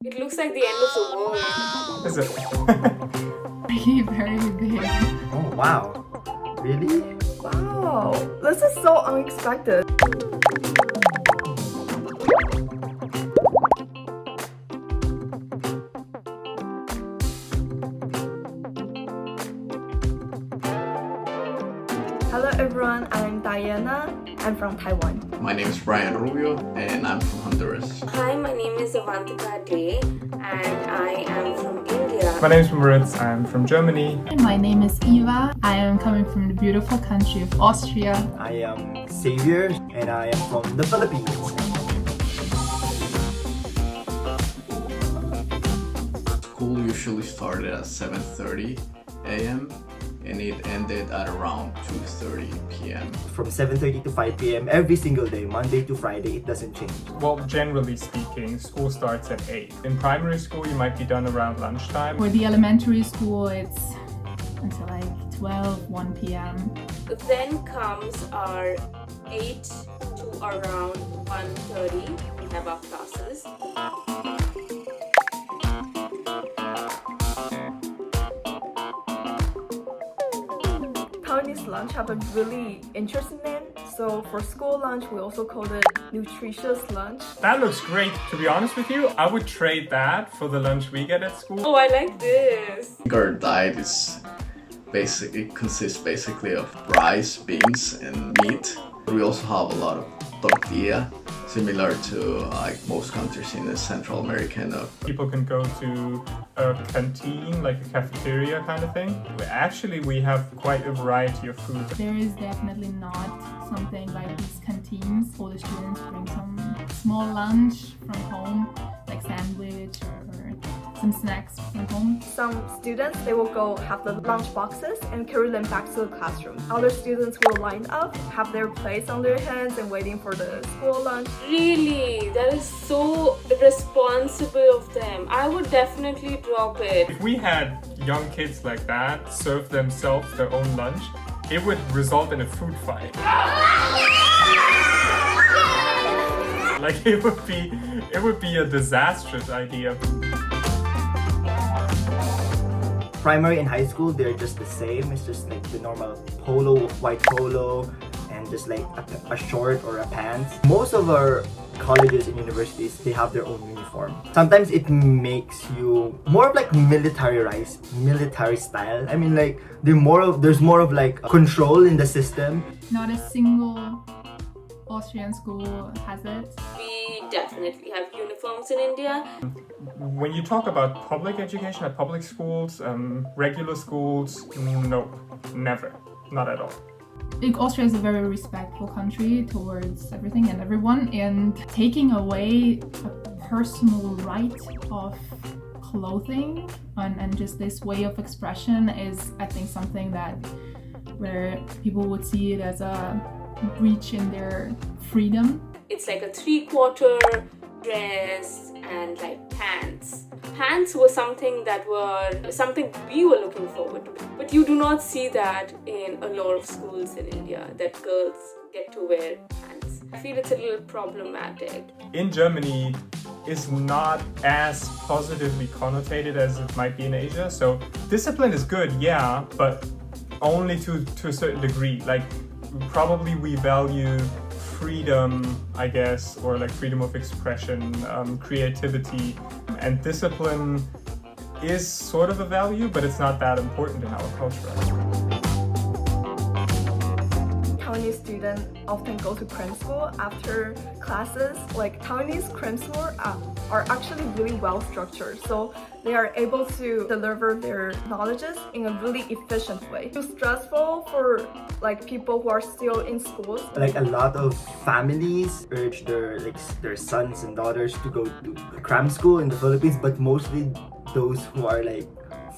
It looks like the end of the world. Is it? Really very big. Oh wow. Really? Wow, this is so unexpected. Hello everyone, I'm Diana. I'm from Taiwan. My name is Brian Rubio and I'm from Honduras. Hi, my name is Avantika Day and I am from India. My name is Moritz. I'm from Germany. My name is Eva. I am coming from the beautiful country of Austria. I am Xavier and I am from the Philippines. School usually started at 7:30 a.m. and it ended at around 2:30 p.m. From 7:30 to 5 p.m. every single day, Monday to Friday, it doesn't change. Well, generally speaking, school starts at 8. In primary school, you might be done around lunchtime. For the elementary school, it's until like 12, 1 p.m. Then comes our 8 to around 1:30. We have our classes. Taiwanese lunch have a really interesting name. So for school lunch, we also call it nutritious lunch. That looks great. To be honest with you, I would trade that for the lunch we get at school. Oh, I like this. Our diet consists basically of rice, beans, and meat. We also have a lot of tortilla, similar to like most countries in the Central America. People can go to a canteen, like a cafeteria kind of thing. Actually, we have quite a variety of food. There is definitely not something like these canteens. All the students bring some small lunch from home, like sandwich or some snacks from home. Some students, they will go have the lunch boxes and carry them back to the classroom. Other students will line up, have their plates on their hands and waiting for the school lunch. Really? That is so responsible of them. I would definitely drop it. If we had young kids like that serve themselves their own lunch, it would result in a food fight. Like it would be a disastrous idea. Primary and high school, they're just the same. It's just like the normal polo, white polo, and just like a short or a pants. Most of our colleges and universities, they have their own uniform. Sometimes it makes you more of like military style. I mean, like there's more of like control in the system. Not a single Austrian school has it. We definitely have uniforms in India. When you talk about public education at public schools, regular schools, nope, never, not at all. Austria is a very respectful country towards everything and everyone, and taking away a personal right of clothing and just this way of expression is, I think, something that where people would see it as a breach in their freedom. It's like a 3/4 dress and like pants. Pants were something we were looking forward to. But you do not see that in a lot of schools in India, that girls get to wear pants. I feel it's a little problematic. In Germany, is not as positively connotated as it might be in Asia. So discipline is good, yeah, but only to a certain degree. Like probably we value freedom, I guess, or like freedom of expression, creativity, and discipline is sort of a value, but it's not that important in our culture. Taiwanese students often go to cram school after classes. Like Taiwanese cram school are actually really well structured, so they are able to deliver their knowledges in a really efficient way. It's stressful for like people who are still in schools. Like a lot of families urge their sons and daughters to go to cram school in the Philippines, but mostly those who are like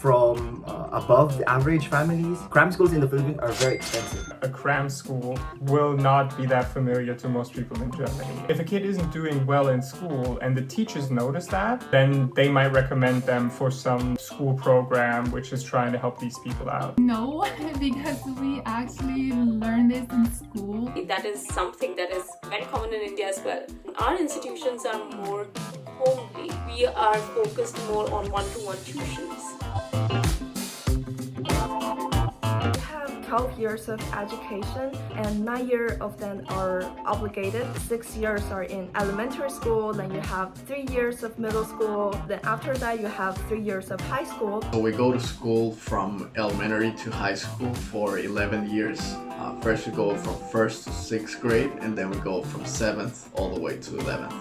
from above the average families. Cram schools in the Philippines are very expensive. A cram school will not be that familiar to most people in Germany. If a kid isn't doing well in school and the teachers notice that, then they might recommend them for some school program which is trying to help these people out. No, because we actually learn this in school. That is something that is very common in India as well. Our institutions are more homely. We are focused more on one-to-one tuitions. We have 12 years of education and 9 years of them are obligated. 6 years are in elementary school, then you have 3 years of middle school, then after that you have 3 years of high school. So we go to school from elementary to high school for 11 years. First we go from 1st to 6th grade, and then we go from 7th all the way to 11th.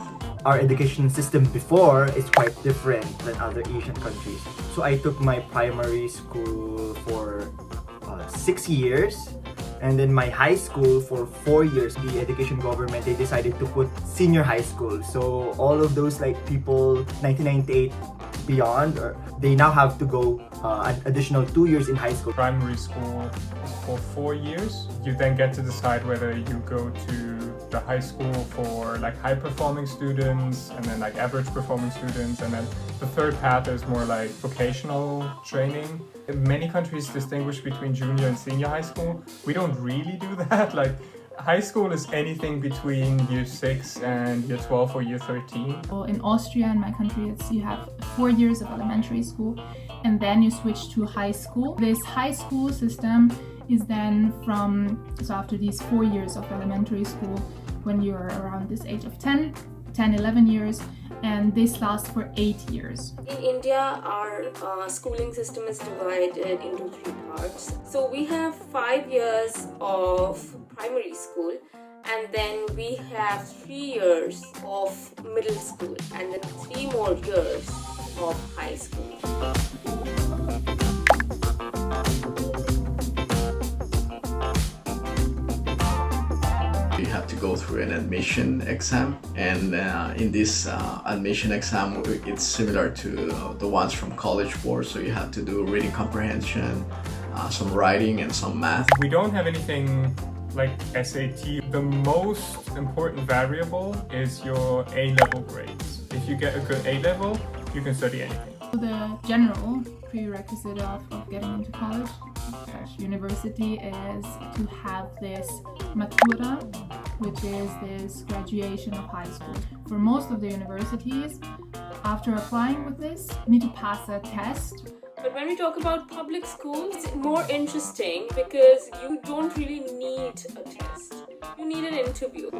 Our education system before is quite different than other Asian countries. So I took my primary school for 6 years, and then my high school for 4 years. The education government, they decided to put senior high school. So all of those like people 1998 beyond, they now have to go an additional 2 years in high school. Primary school is for 4 years. You then get to decide whether you go to the high school for like high performing students and then like average performing students, and then the third path is more like vocational training. Many countries distinguish between junior and senior high school. We don't really do that. Like high school is anything between year 6 and year 12 or year 13. So in Austria, in my country, you have 4 years of elementary school, and then you switch to high school. This high school system is then so after these 4 years of elementary school, when you're around this age of 10, 11 years, and this lasts for 8 years. In India, our schooling system is divided into 3 parts. So we have 5 years of primary school, and then we have 3 years of middle school, and then 3 more years of high school. You have to go through an admission exam, and in this admission exam, it's similar to the ones from College Board. So you have to do reading comprehension, some writing, and some math. We don't have anything like SAT. The most important variable is your A-level grades. If you get a good A-level, you can study anything. The general prerequisite of getting into college, university, is to have this matura, which is this graduation of high school. For most of the universities, after applying with this, you need to pass a test. But when we talk about public schools, it's more interesting because you don't really need a test. You need an interview.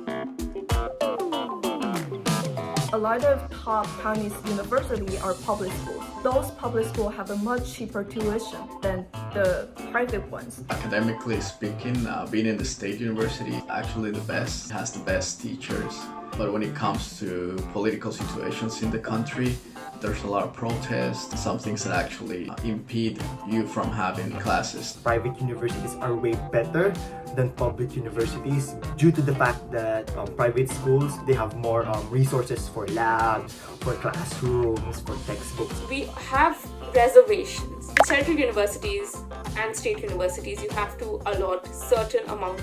A lot of top Taiwanese universities are public schools. Those public schools have a much cheaper tuition than the private ones. Academically speaking, being in the state university is actually the best. It has the best teachers. But when it comes to political situations in the country, there's a lot of protests, some things that actually impede you from having classes. Private universities are way better than public universities due to the fact that private schools, they have more resources for labs, for classrooms, for textbooks. We have reservations. In central universities and state universities, you have to allot certain amount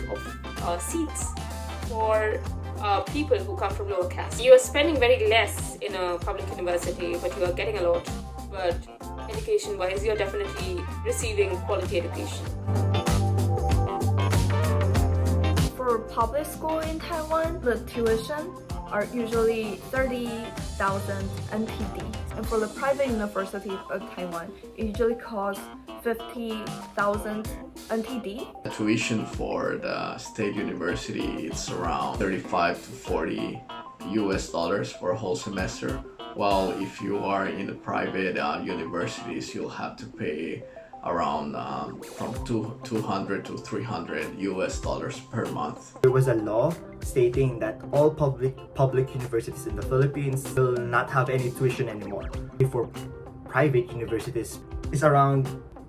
of seats for people who come from lower caste. You are spending very less in a public university, but you are getting a lot. But education-wise, you are definitely receiving quality education. For public school in Taiwan, the tuition are usually 30,000 NTD. And for the private university of Taiwan, it usually costs 50,000 NTD. The tuition for the state university, it's around 35 to 40 US dollars for a whole semester. While if you are in the private universities, you'll have to pay around from 200 to 300 US dollars per month. There was a law stating that all public universities in the Philippines will not have any tuition anymore. For private universities, it's around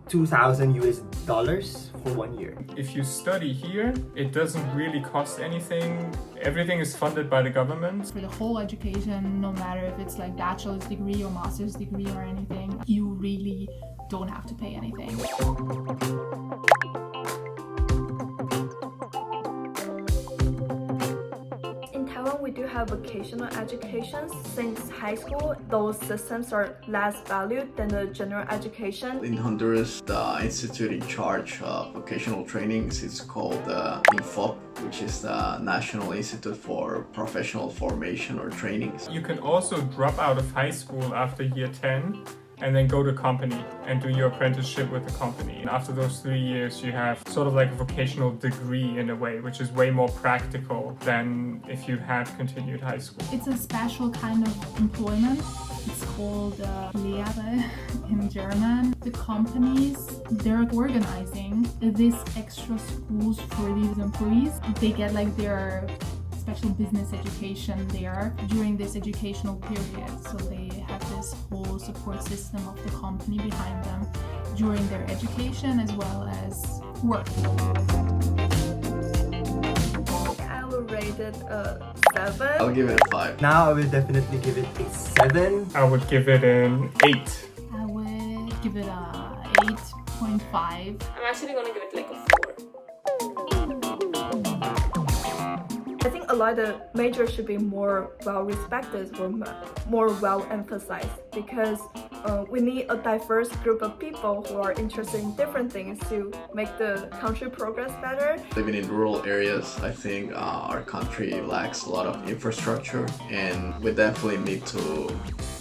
2,000 US dollars for 1 year. If you study here, it doesn't really cost anything. Everything is funded by the government. For the whole education, no matter if it's like bachelor's degree or master's degree or anything, you really don't have to pay anything. In Taiwan, we do have vocational education. Since high school, those systems are less valued than the general education. In Honduras, the institute in charge of vocational trainings is called INFOP, which is the National Institute for Professional Formation or Trainings. You can also drop out of high school after year 10 and then go to company and do your apprenticeship with the company. And after those 3 years, you have sort of like a vocational degree in a way, which is way more practical than if you had continued high school. It's a special kind of employment. It's called Lehre in German. The companies, they're organizing these extra schools for these employees. They get like their special business education there during this educational period. So they have this whole support system of the company behind them during their education as well as work. I will rate it a 7. I'll give it a 5. Now I will definitely give it a 7. I would give it an 8. I would give it a 8.5. I'm actually gonna give it like a 4. I think a lot of majors should be more well respected or more well emphasized, because we need a diverse group of people who are interested in different things to make the country progress better. Living in rural areas, I think our country lacks a lot of infrastructure, and we definitely need to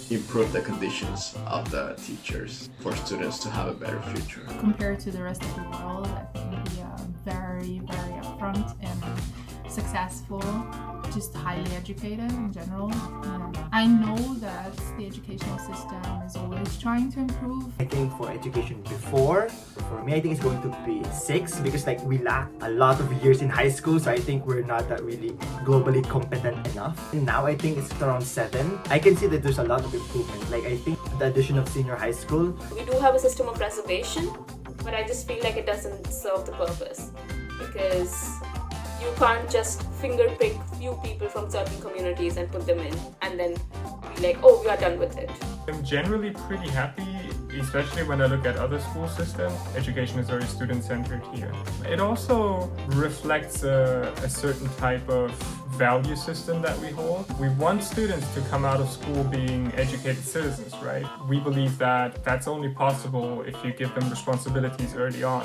improve the conditions of the teachers for students to have a better future. Compared to the rest of the world, I think we are very, very upfront and successful, just highly educated in general. I know that the educational system is always trying to improve. I think for education before, for me, I think it's going to be 6, because like we lack a lot of years in high school, so I think we're not that really globally competent enough. And now I think it's around 7. I can see that there's a lot of improvement. Like I think the addition of senior high school. We do have a system of reservation, but I just feel like it doesn't serve the purpose, because you can't just finger pick few people from certain communities and put them in and then be like, oh, we are done with it. I'm generally pretty happy, especially when I look at other school systems. Education is very student-centered here. It also reflects a certain type of value system that we hold. We want students to come out of school being educated citizens, right? We believe that that's only possible if you give them responsibilities early on.